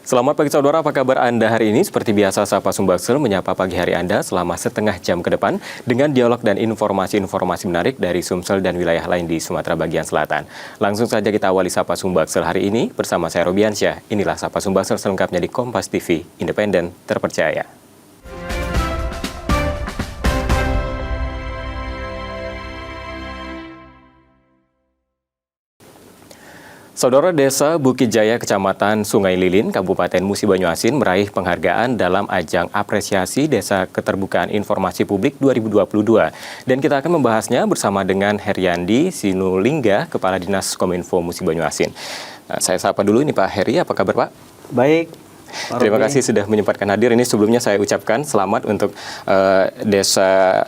Selamat pagi saudara, apa kabar Anda hari ini? Seperti biasa, Sapa Sumbaksel menyapa pagi hari Anda selama setengah jam ke depan dengan dialog dan informasi-informasi menarik dari Sumsel dan wilayah lain di Sumatera bagian selatan. Langsung saja kita awali Sapa Sumbaksel hari ini bersama saya Robiansyah. Inilah Sapa Sumbaksel selengkapnya di Kompas TV, independen, terpercaya. Saudara, Desa Bukit Jaya, Kecamatan Sungai Lilin, Kabupaten Musi Banyuasin meraih penghargaan dalam ajang apresiasi Desa Keterbukaan Informasi Publik 2022. Dan kita akan membahasnya bersama dengan Heriandi Sinulingga, Kepala Dinas Kominfo Musi Banyuasin. Saya sapa dulu ini Pak Heri, apa kabar Pak? Baik. Terima kasih sudah menyempatkan hadir. Ini sebelumnya saya ucapkan selamat untuk Desa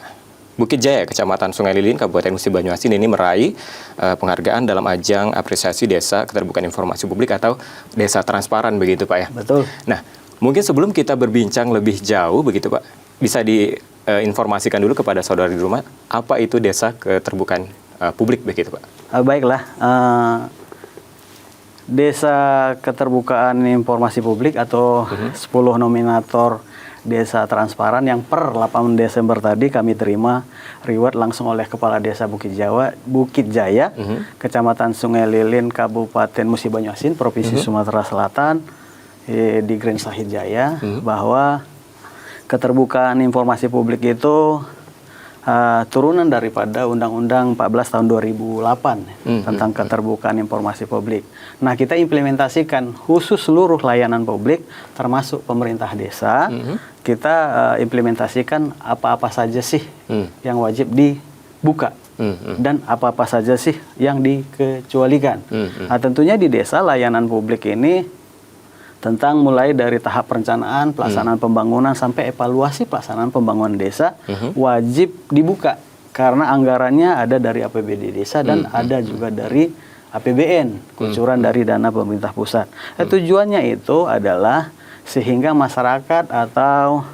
Bukit Jaya, Kecamatan Sungai Lilin, Kabupaten Musi Banyuasin ini meraih penghargaan dalam ajang apresiasi Desa Keterbukaan Informasi Publik atau Desa Transparan begitu Pak ya? Betul. Nah, mungkin sebelum kita berbincang lebih jauh begitu Pak, bisa diinformasikan dulu kepada saudara di rumah, apa itu Desa Keterbukaan Publik begitu Pak? Baiklah, Desa Keterbukaan Informasi Publik atau 10 nominator Desa Transparan yang per 8 Desember tadi kami terima reward langsung oleh Kepala Desa Bukit Jaya, Kecamatan Sungai Lilin, Kabupaten Musi Banyuasin, Provinsi Sumatera Selatan, di Grand Sahid Jaya, bahwa keterbukaan informasi publik itu turunan daripada Undang-Undang 14 tahun 2008 tentang keterbukaan informasi publik. Nah, kita implementasikan khusus seluruh layanan publik termasuk pemerintah desa. Kita implementasikan apa-apa saja sih yang wajib dibuka dan apa-apa saja sih yang dikecualikan. Nah, tentunya di desa layanan publik ini tentang mulai dari tahap perencanaan, pelaksanaan pembangunan sampai evaluasi pelaksanaan pembangunan desa wajib dibuka karena anggarannya ada dari APBD desa dan ada juga dari APBN, kucuran dari dana pemerintah pusat. Tujuannya itu adalah sehingga masyarakat atau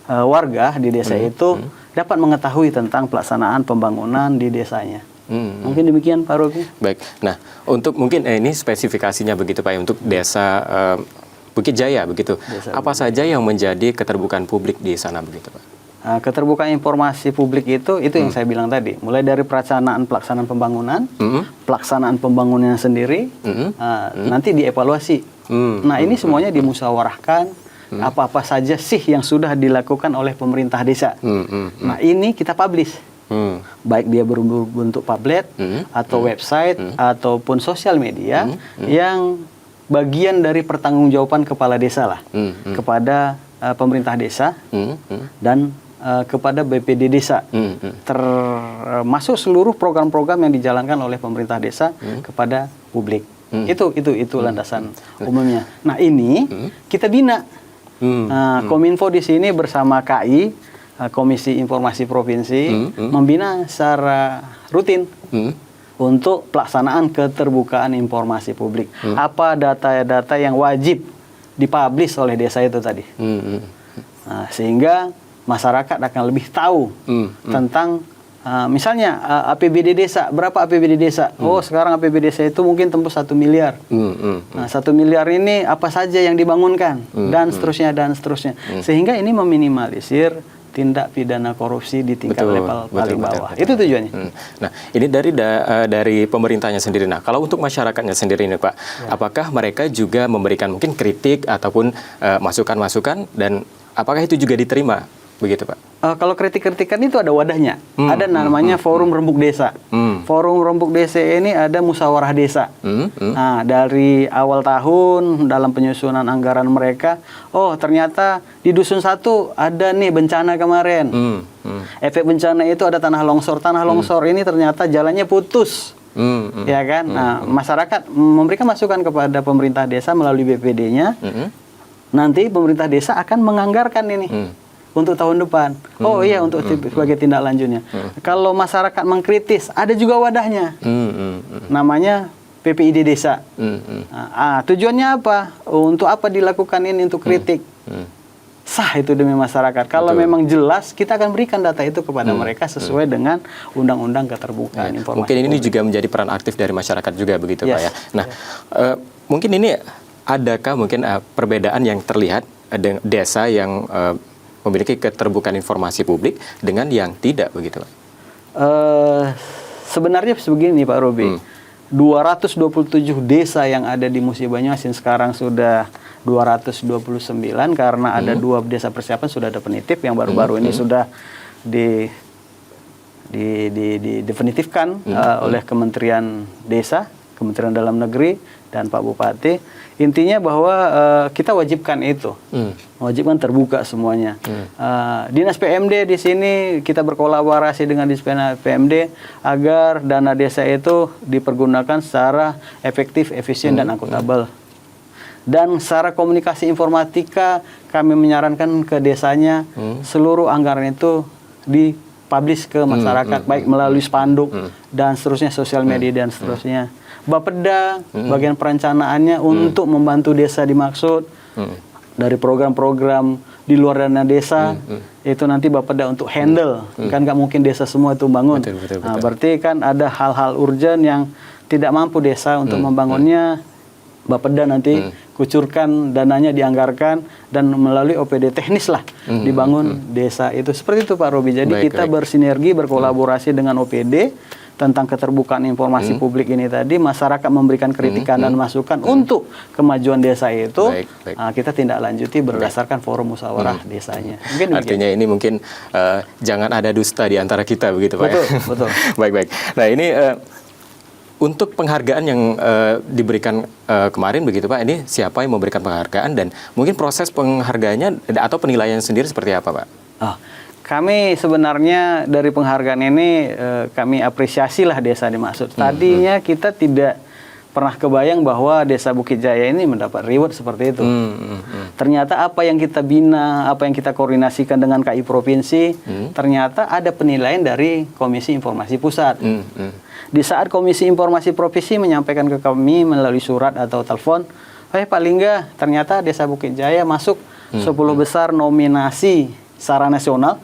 warga di desa itu dapat mengetahui tentang pelaksanaan pembangunan di desanya. Mungkin demikian Pak Rogi. Baik, nah untuk mungkin ini spesifikasinya begitu Pak ya, untuk Desa Bukit Jaya begitu. Apa saja yang menjadi keterbukaan publik di sana begitu Pak? Keterbukaan informasi publik itu yang saya bilang tadi, mulai dari pelaksanaan pembangunan, pelaksanaan pembangunannya sendiri, nanti dievaluasi. Nah, ini semuanya dimusyawarahkan, apa-apa saja sih yang sudah dilakukan oleh pemerintah desa. Nah, ini kita publish. Baik dia berbentuk pamflet atau website ataupun sosial media yang bagian dari pertanggungjawaban kepala desa lah kepada pemerintah desa dan kepada BPD desa, termasuk seluruh program-program yang dijalankan oleh pemerintah desa kepada publik. Itu landasan umumnya. Nah, ini kita bina. Kominfo di sini bersama KI, Komisi Informasi Provinsi, membina secara rutin untuk pelaksanaan keterbukaan informasi publik. Apa data-data yang wajib dipublish oleh desa itu tadi. Nah, sehingga masyarakat akan lebih tahu tentang misalnya APBD desa, berapa APBD desa? Oh, sekarang APBD desa itu mungkin tembus 1 miliar. Nah, 1 miliar ini apa saja yang dibangunkan dan seterusnya. Sehingga ini meminimalisir tindak pidana korupsi di tingkat level paling bawah. Itu tujuannya. Nah, ini dari pemerintahnya sendiri. Nah, kalau untuk masyarakatnya sendiri ini Pak, apakah mereka juga memberikan mungkin kritik ataupun masukan-masukan dan apakah itu juga diterima begitu Pak? Kalau kritik-kritikan itu ada wadahnya. Ada namanya Forum Rembuk Desa. Forum Rembuk Desa ini ada musyawarah desa. Nah, dari awal tahun dalam penyusunan anggaran mereka, oh ternyata di Dusun 1 ada nih bencana kemarin. Efek bencana itu ada tanah longsor. Tanah longsor ini ternyata jalannya putus. Ya kan? Nah, masyarakat memberikan masukan kepada pemerintah desa melalui BPD-nya. Nanti pemerintah desa akan menganggarkan ini untuk tahun depan. Oh iya, untuk sebagai tindak lanjutnya. Kalau masyarakat mengkritis, ada juga wadahnya. Namanya PPID desa. Tujuannya apa? Untuk apa dilakukan ini? Untuk kritik. Sah itu demi masyarakat. Kalau memang jelas, kita akan berikan data itu kepada mereka sesuai dengan Undang-Undang Keterbukaan Informasi Mungkin ini Publik. juga menjadi peran aktif dari masyarakat juga begitu Pak ya. Nah, mungkin ini adakah mungkin perbedaan yang terlihat desa yang memiliki keterbukaan informasi publik dengan yang tidak begitu, Pak? Sebenarnya begini Pak Robi, 227 desa yang ada di Musi Banyuasin sekarang sudah 229 karena ada 2 desa persiapan sudah ada penitip yang baru-baru ini sudah definitifkan oleh Kementerian Desa, Kementerian Dalam Negeri dan Pak Bupati. Intinya bahwa kita wajibkan itu, wajibkan terbuka semuanya. Dinas PMD di sini kita berkolaborasi dengan Dinas PMD agar dana desa itu dipergunakan secara efektif, efisien dan akuntabel. Dan secara komunikasi informatika kami menyarankan ke desanya seluruh anggaran itu dipublish ke masyarakat baik melalui spanduk dan seterusnya, sosial media dan seterusnya. Bapeda bagian perencanaannya untuk membantu desa dimaksud dari program-program di luar dana desa itu nanti Bapeda untuk handle kan nggak mungkin desa semua itu bangun. Betul. Nah, berarti kan ada hal-hal urgent yang tidak mampu desa untuk membangunnya. Bapeda nanti kucurkan dananya, dianggarkan dan melalui OPD teknis lah dibangun desa itu. Seperti itu Pak Robi. Jadi kita bersinergi, berkolaborasi dengan OPD tentang keterbukaan informasi publik ini tadi. Masyarakat memberikan kritikan dan masukan untuk kemajuan desa itu. Kita tindak lanjuti berdasarkan forum musyawarah desanya. Artinya ini mungkin jangan ada dusta di antara kita begitu Pak. Betul. Baik. Nah ini untuk penghargaan yang diberikan kemarin begitu Pak, ini siapa yang memberikan penghargaan dan mungkin proses penghargaannya atau penilaian sendiri seperti apa Pak? Kami sebenarnya dari penghargaan ini kami apresiasilah desa dimaksud. Tadinya kita tidak pernah kebayang bahwa Desa Bukit Jaya ini mendapat reward seperti itu. Ternyata apa yang kita bina, apa yang kita koordinasikan dengan KI Provinsi, ternyata ada penilaian dari Komisi Informasi Pusat. Di saat Komisi Informasi Provinsi menyampaikan ke kami melalui surat atau telepon, paling nggak ternyata Desa Bukit Jaya masuk 10 besar nominasi secara nasional.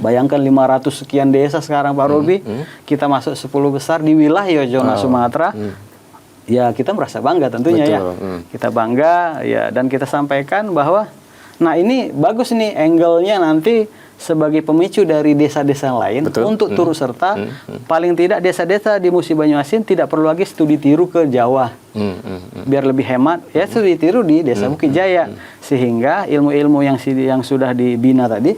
Bayangkan 500 sekian desa sekarang Pak Robi, kita masuk 10 besar di wilayah zona Sumatera. Ya kita merasa bangga tentunya. Betul. Ya. Kita bangga ya, dan kita sampaikan bahwa nah ini bagus nih angle-nya nanti sebagai pemicu dari desa-desa lain untuk turut serta. Paling tidak desa-desa di Musi Banyuasin tidak perlu lagi studi tiru ke Jawa. Biar lebih hemat, ya studi tiru di Desa Bukit Jaya. Sehingga ilmu-ilmu yang sudah dibina tadi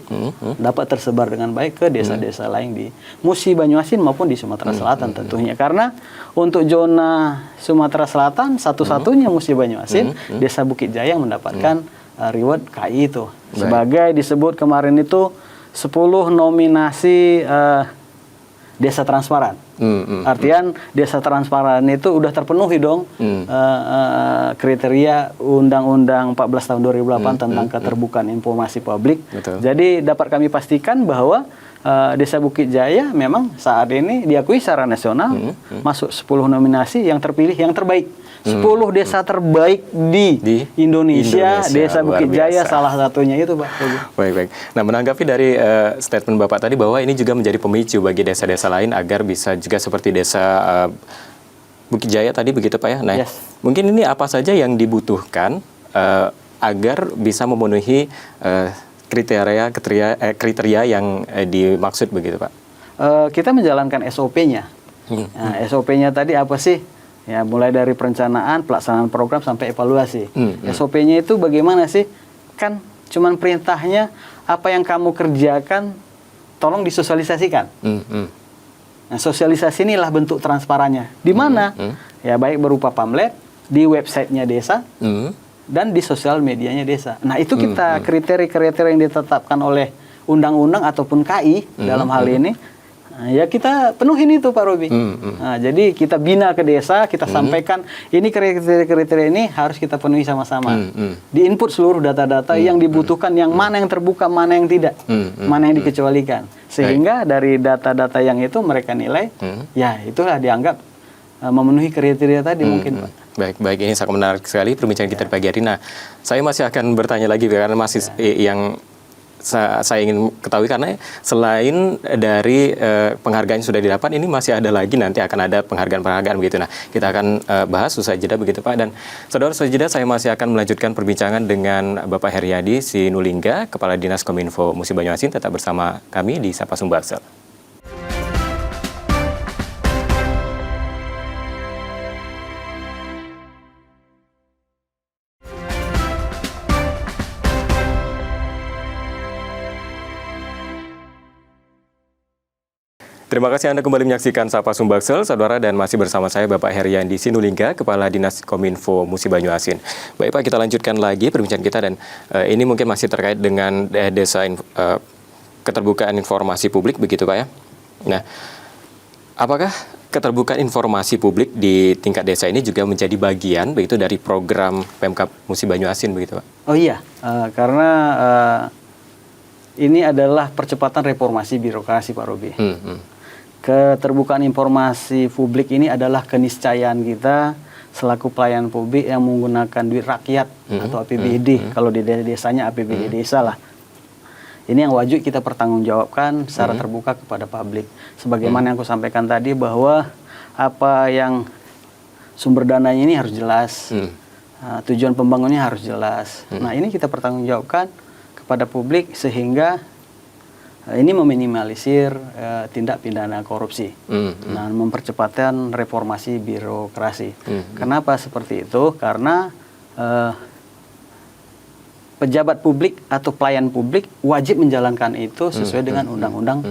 dapat tersebar dengan baik ke desa-desa lain di Musi Banyuasin maupun di Sumatera Selatan tentunya. Karena untuk zona Sumatera Selatan satu-satunya Musi Banyuasin, Desa Bukit Jaya yang mendapatkan reward KI itu. Sebagai disebut kemarin itu 10 nominasi desa transparan. Artian desa transparan itu udah terpenuhi dong kriteria Undang-Undang 14 tahun 2008 tentang keterbukaan informasi publik. Jadi dapat kami pastikan bahwa Desa Bukit Jaya memang saat ini diakui secara nasional masuk 10 nominasi yang terpilih yang terbaik. 10 desa terbaik di Indonesia, Desa Bukit Jaya salah satunya itu Pak. Baik. Nah menanggapi dari statement Bapak tadi bahwa ini juga menjadi pemicu bagi desa-desa lain agar bisa juga seperti Desa Bukit Jaya tadi begitu Pak ya. Nah mungkin ini apa saja yang dibutuhkan agar bisa memenuhi kriteria yang dimaksud begitu Pak? Kita menjalankan SOP-nya. Nah, SOP-nya tadi apa sih? Ya, mulai dari perencanaan, pelaksanaan program sampai evaluasi. SOP-nya itu bagaimana sih? Kan cuman perintahnya apa yang kamu kerjakan tolong disosialisasikan. Nah, sosialisasi inilah bentuk transparannya. Di mana? Ya baik berupa pamflet di websitenya desa dan di sosial medianya desa. Nah, itu kita kriteria-kriteria yang ditetapkan oleh undang-undang ataupun KI dalam hal ini. Nah, ya kita penuhin itu Pak Robi. Nah, jadi kita bina ke desa, kita sampaikan ini kriteria-kriteria ini harus kita penuhi sama-sama. Di input seluruh data-data yang dibutuhkan, yang mana yang terbuka, mana yang tidak, mana yang dikecualikan. Sehingga dari data-data yang itu mereka nilai, ya itulah dianggap memenuhi kriteria tadi mungkin Pak. Baik, ini sangat menarik sekali perbincangan kita di pagi hari. Nah, saya masih akan bertanya lagi karena masih yang saya ingin ketahui karena selain dari penghargaan yang sudah didapat, ini masih ada lagi nanti akan ada penghargaan-penghargaan begitu. Nah, kita akan bahas usai jeda begitu Pak. Dan saudara, usai jeda saya masih akan melanjutkan perbincangan dengan Bapak Heriadi Sinulingga, Kepala Dinas Kominfo Musi Banyuasin. Tetap bersama kami di Sapa Sumbaksel. Terima kasih Anda kembali menyaksikan Sapa Sumbaksel, saudara, dan masih bersama saya Bapak Heriandi Sinulingga, Kepala Dinas Kominfo Musi Banyuasin. Baik Pak, kita lanjutkan lagi perbincangan kita, dan ini mungkin masih terkait dengan desa keterbukaan informasi publik begitu Pak ya. Nah, apakah keterbukaan informasi publik di tingkat desa ini juga menjadi bagian begitu dari program Pemkab Musi Banyuasin begitu Pak? Oh iya, karena ini adalah percepatan reformasi birokrasi Pak Robi. Keterbukaan informasi publik ini adalah keniscayaan kita selaku pelayan publik yang menggunakan duit rakyat atau APBD. Kalau di desanya APBD desa lah. Ini yang wajib kita pertanggungjawabkan secara terbuka kepada publik. Sebagaimana yang aku sampaikan tadi bahwa apa yang sumber dananya ini harus jelas. Tujuan pembangunannya harus jelas. Nah, ini kita pertanggungjawabkan kepada publik sehingga ini meminimalisir tindak pidana korupsi, nah, mempercepatkan reformasi birokrasi. Kenapa seperti itu? Karena pejabat publik atau pelayan publik wajib menjalankan itu sesuai dengan undang-undang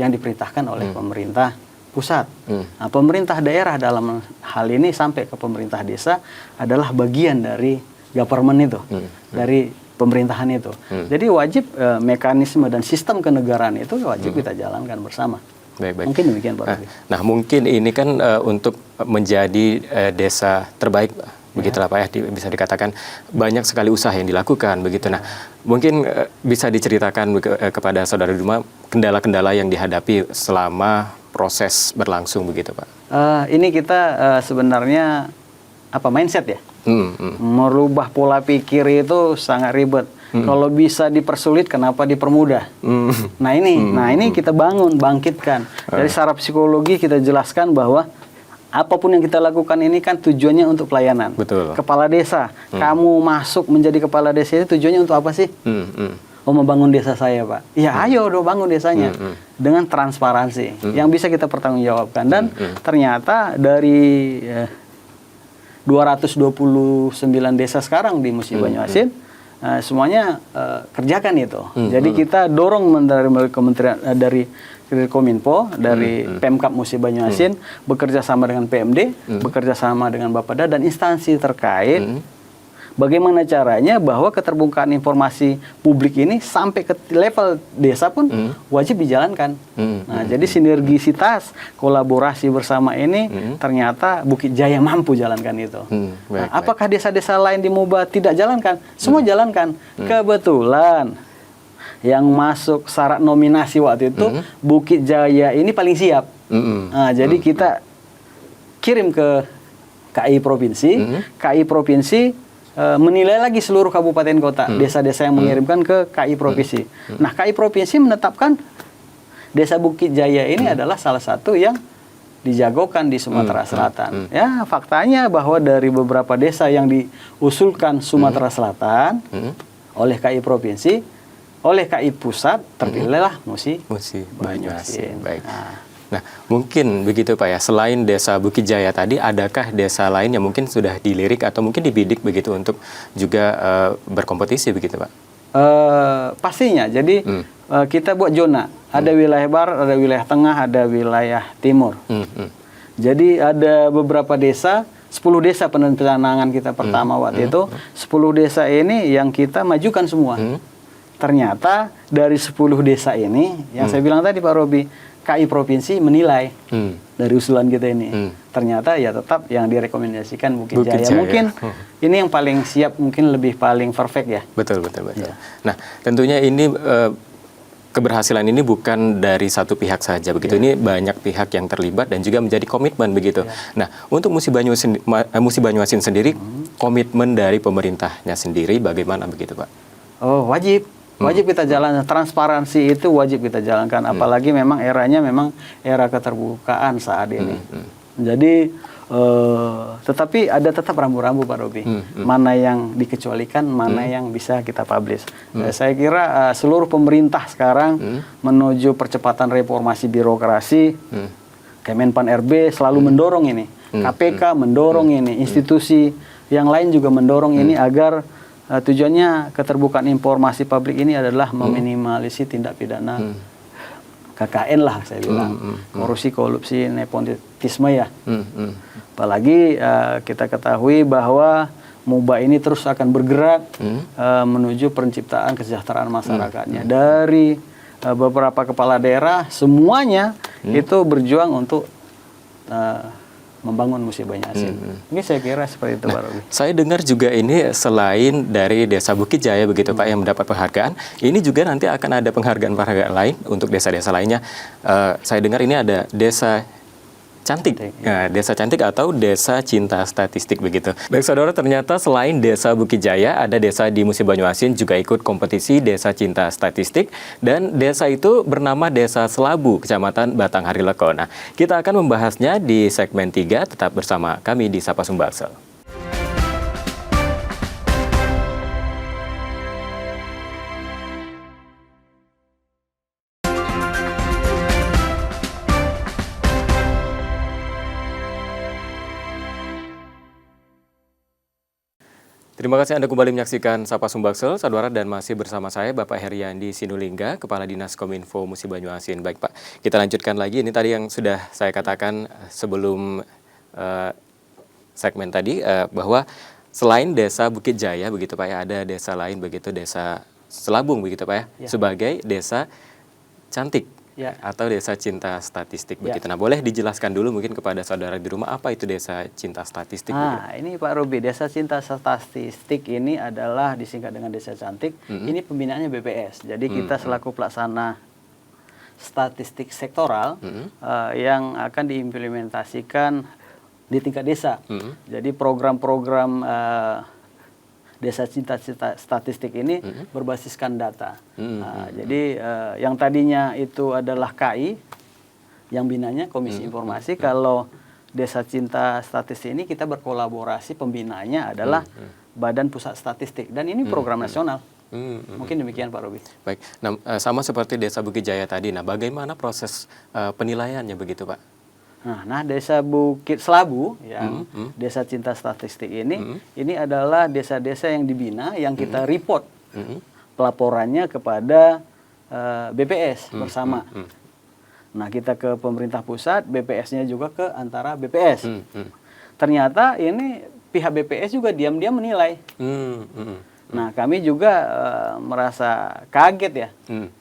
yang diperintahkan oleh pemerintah pusat. Nah, pemerintah daerah dalam hal ini sampai ke pemerintah desa adalah bagian dari government itu, dari pemerintahan itu. Jadi wajib mekanisme dan sistem kenegaraan itu wajib kita jalankan bersama. Baik. Mungkin demikian Pak Robi. Nah, mungkin ini kan untuk menjadi desa terbaik, begitulah Pak ya, bisa dikatakan banyak sekali usaha yang dilakukan begitu. Nah, mungkin bisa diceritakan kepada saudara Duma kendala-kendala yang dihadapi selama proses berlangsung begitu Pak. Ini kita sebenarnya mindset ya. Merubah pola pikir itu sangat ribet. Kalau bisa dipersulit, kenapa dipermudah? Nah ini kita bangkitkan. Dari secara psikologi kita jelaskan bahwa apapun yang kita lakukan ini kan tujuannya untuk pelayanan. Betul. Kepala desa, kamu masuk menjadi kepala desa itu tujuannya untuk apa sih? Oh, membangun desa saya Pak. Ya ayo dong bangun desanya dengan transparansi yang bisa kita pertanggungjawabkan. Dan ternyata dari 229 desa sekarang di Musi Banyuasin, semuanya kerjakan itu. Jadi kita dorong dari kementerian, dari Kominfo, dari Pemkab Musi Banyuasin, bekerja sama dengan PMD, bekerja sama dengan Bapeda dan instansi terkait. Bagaimana caranya bahwa keterbukaan informasi publik ini sampai ke level desa pun wajib dijalankan. Nah, jadi sinergisitas, kolaborasi bersama ini ternyata Bukit Jaya mampu jalankan itu. Nah, apakah desa-desa lain di Muba tidak jalankan? Semua jalankan. Kebetulan yang masuk syarat nominasi waktu itu Bukit Jaya ini paling siap. Nah, jadi kita kirim ke KI Provinsi, KI Provinsi menilai lagi seluruh kabupaten kota, desa-desa yang mengirimkan ke KI Provinsi. Nah, KI Provinsi menetapkan Desa Bukit Jaya ini adalah salah satu yang dijagokan di Sumatera Selatan. Ya, faktanya bahwa dari beberapa desa yang diusulkan Sumatera Selatan oleh KI Provinsi, oleh KI Pusat, terpilihlah Musi Banyuasin. Baik. Nah, mungkin begitu Pak ya, selain desa Bukit Jaya tadi, adakah desa lain yang mungkin sudah dilirik atau mungkin dibidik begitu untuk juga berkompetisi begitu Pak? Pastinya, jadi kita buat zona, ada wilayah barat, ada wilayah tengah, ada wilayah timur. Jadi ada beberapa desa, 10 desa penanganan kita pertama waktu itu, 10 desa ini yang kita majukan semua. Ternyata dari 10 desa ini, yang saya bilang tadi Pak Robi, KI Provinsi menilai dari usulan kita ini. Ternyata ya tetap yang direkomendasikan Bukit Jaya. Mungkin ini yang paling siap, mungkin lebih paling perfect ya. Betul. Ya. Nah, tentunya ini keberhasilan ini bukan dari satu pihak saja begitu. Ini banyak pihak yang terlibat dan juga menjadi komitmen begitu. Nah, untuk Musi Banyuasin sendiri, komitmen dari pemerintahnya sendiri bagaimana begitu Pak? Oh, wajib. Wajib kita jalankan, transparansi itu wajib kita jalankan, apalagi memang eranya memang era keterbukaan saat ini. Jadi tetapi ada tetap rambu-rambu Pak Robi, mana yang dikecualikan, mana yang bisa kita publish. Saya kira seluruh pemerintah sekarang menuju percepatan reformasi birokrasi, Kemenpan RB selalu mendorong ini, KPK mendorong ini, institusi yang lain juga mendorong ini agar tujuannya keterbukaan informasi publik ini adalah meminimalisir tindak pidana KKN lah saya bilang, korupsi, nepotisme ya. Apalagi kita ketahui bahwa MUBA ini terus akan bergerak menuju penciptaan kesejahteraan masyarakatnya. Dari beberapa kepala daerah semuanya itu berjuang untuk membangun Musi Banyu-Asin. Ini saya kira seperti itu, Pak Robi. Saya dengar juga ini selain dari Desa Bukit Jaya begitu Pak yang mendapat penghargaan, ini juga nanti akan ada penghargaan-penghargaan lain untuk desa-desa lainnya. Saya dengar ini ada Desa Cantik, nah, Desa Cantik atau Desa Cinta Statistik begitu. Baik saudara, ternyata selain Desa Bukit Jaya, ada desa di Musi Banyu-Asin juga ikut kompetisi Desa Cinta Statistik, dan desa itu bernama Desa Selabu, Kecamatan Batanghari Leko. Nah, kita akan membahasnya di segmen 3, tetap bersama kami di Sapa Sumbaksel. Terima kasih Anda kembali menyaksikan Sapa Sumbaksel, saudara, dan masih bersama saya Bapak Heriandi Sinulingga, Kepala Dinas Kominfo Musi Banyu-Asin. Baik Pak, kita lanjutkan lagi. Ini tadi yang sudah saya katakan sebelum segmen tadi, bahwa selain Desa Bukit Jaya begitu Pak ya, ada desa lain begitu, Desa Selabung begitu Pak ya, sebagai Desa Cantik. Atau Desa Cinta Statistik begitu. Nah, boleh dijelaskan dulu mungkin kepada saudara di rumah apa itu Desa Cinta Statistik? Ini Pak Robi, Desa Cinta Statistik ini adalah disingkat dengan Desa Cantik. Ini pembinaannya BPS. Jadi kita selaku pelaksana statistik sektoral yang akan diimplementasikan di tingkat desa. Jadi program-program Desa Cinta Statistik ini berbasiskan data. Jadi yang tadinya itu adalah KI yang binanya Komisi Informasi, kalau Desa Cinta Statistik ini kita berkolaborasi, pembinanya adalah Badan Pusat Statistik, dan ini program nasional. Mungkin demikian Pak Robi. Baik, nah, sama seperti Desa Bukit Jaya tadi, nah bagaimana proses penilaiannya begitu Pak? Nah, Desa Bukit Selabu yang Desa Cinta Statistik ini adalah desa-desa yang dibina, yang kita report pelaporannya kepada BPS bersama. Nah, kita ke pemerintah pusat, BPS-nya juga ke antara BPS. Ternyata ini pihak BPS juga diam-diam menilai. Nah, kami juga merasa kaget ya,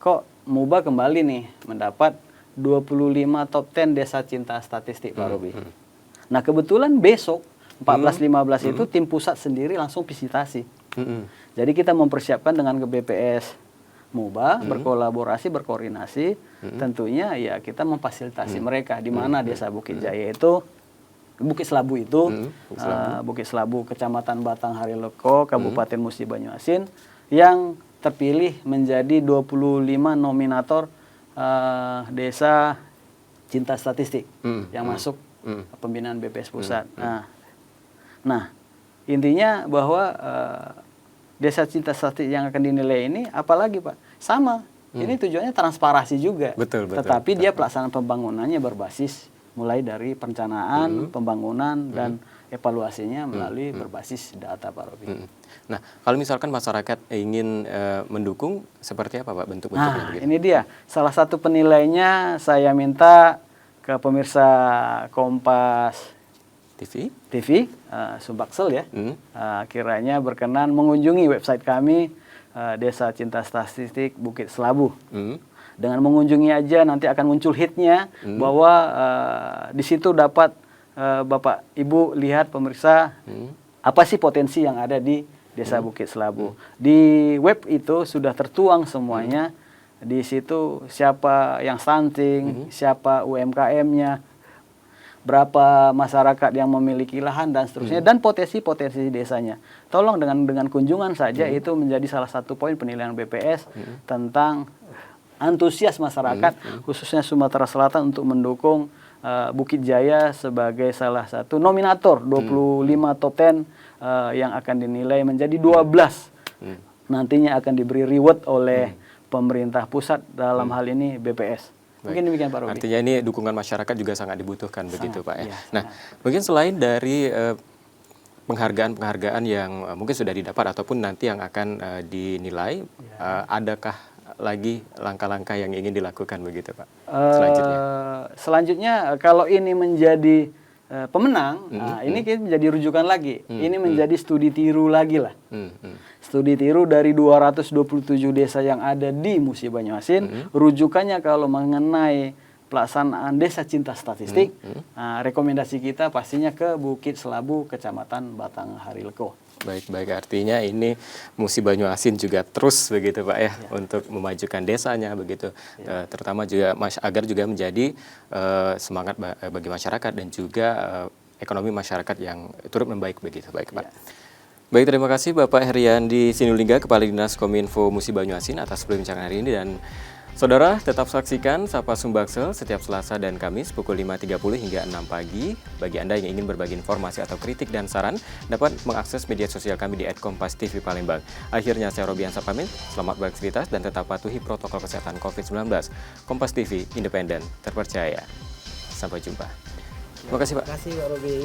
kok MUBA kembali nih mendapat 25 top 10 Desa Cinta Statistik Pak Robi. Nah, kebetulan besok 14-15 itu tim pusat sendiri langsung visitasi. Jadi kita mempersiapkan dengan ke BPS MUBA, berkolaborasi, berkoordinasi. Tentunya ya kita memfasilitasi mereka di mana Desa Bukit Jaya itu, Bukit Selabu itu, Bukit Selabu Kecamatan Batanghari Leko, Kabupaten Musi Banyu-Asin, yang terpilih menjadi 25 nominator Desa Cinta Statistik yang masuk pembinaan BPS Pusat. Nah, intinya bahwa Desa Cinta Statistik yang akan dinilai ini, apalagi Pak, sama. Ini tujuannya transparansi juga. Tetapi dia pelaksanaan pembangunannya berbasis mulai dari perencanaan, pembangunan, dan evaluasinya melalui berbasis data Pak Robi. Nah, kalau misalkan masyarakat ingin mendukung, seperti apa Pak bentuk-bentuknya? Nah, ini dia. Salah satu penilainya saya minta ke pemirsa Kompas TV Sumbaksel ya, kiranya berkenan mengunjungi website kami, Desa Cinta Statistik Bukit Selabu. Dengan mengunjungi aja nanti akan muncul hitnya, bahwa di situ dapat Bapak Ibu lihat pemirsa apa sih potensi yang ada di Desa Bukit Selabu. Di web itu sudah tertuang semuanya. Di situ siapa yang stunting, siapa UMKM-nya, berapa masyarakat yang memiliki lahan dan seterusnya, dan potensi-potensi desanya. Tolong dengan kunjungan saja itu menjadi salah satu poin penilaian BPS tentang antusias masyarakat khususnya Sumatera Selatan untuk mendukung Bukit Jaya sebagai salah satu nominator 25 top 10 yang akan dinilai menjadi 12 nantinya akan diberi reward oleh pemerintah pusat, dalam hal ini BPS. Mungkin demikian Pak Robi. Artinya ini dukungan masyarakat juga sangat dibutuhkan begitu Pak ya. Iya, Nah, mungkin selain dari penghargaan-penghargaan yang mungkin sudah didapat ataupun nanti yang akan dinilai, adakah lagi langkah-langkah yang ingin dilakukan begitu Pak selanjutnya? Selanjutnya kalau ini menjadi pemenang, ini menjadi rujukan lagi. Ini menjadi studi tiru lagi lah. Studi tiru dari 227 desa yang ada di Musi Banyuasin. Rujukannya kalau mengenai pelaksanaan desa cinta statistik, rekomendasi kita pastinya ke Bukit Selabu, Kecamatan Batanghari Leko. Baik, artinya ini Musi Banyuasin juga terus begitu Pak ya, untuk memajukan desanya begitu, terutama juga agar juga menjadi semangat bagi masyarakat dan juga ekonomi masyarakat yang turut membaik begitu. Baik Pak. Baik, terima kasih Bapak Heriandi Sinulinga, Kepala Dinas Kominfo Musi Banyuasin atas perbincangan hari ini. Dan saudara, tetap saksikan Sapa Sumbaksel setiap Selasa dan Kamis pukul 5.30 hingga 6 pagi. Bagi Anda yang ingin berbagi informasi atau kritik dan saran, dapat mengakses media sosial kami di @kompas.tv Palembang. Akhirnya saya Robiansa pamit, selamat beraktivitas dan tetap patuhi protokol kesehatan COVID-19. Kompas TV, independen, terpercaya. Sampai jumpa. Terima kasih Pak. Terima kasih Pak Robi.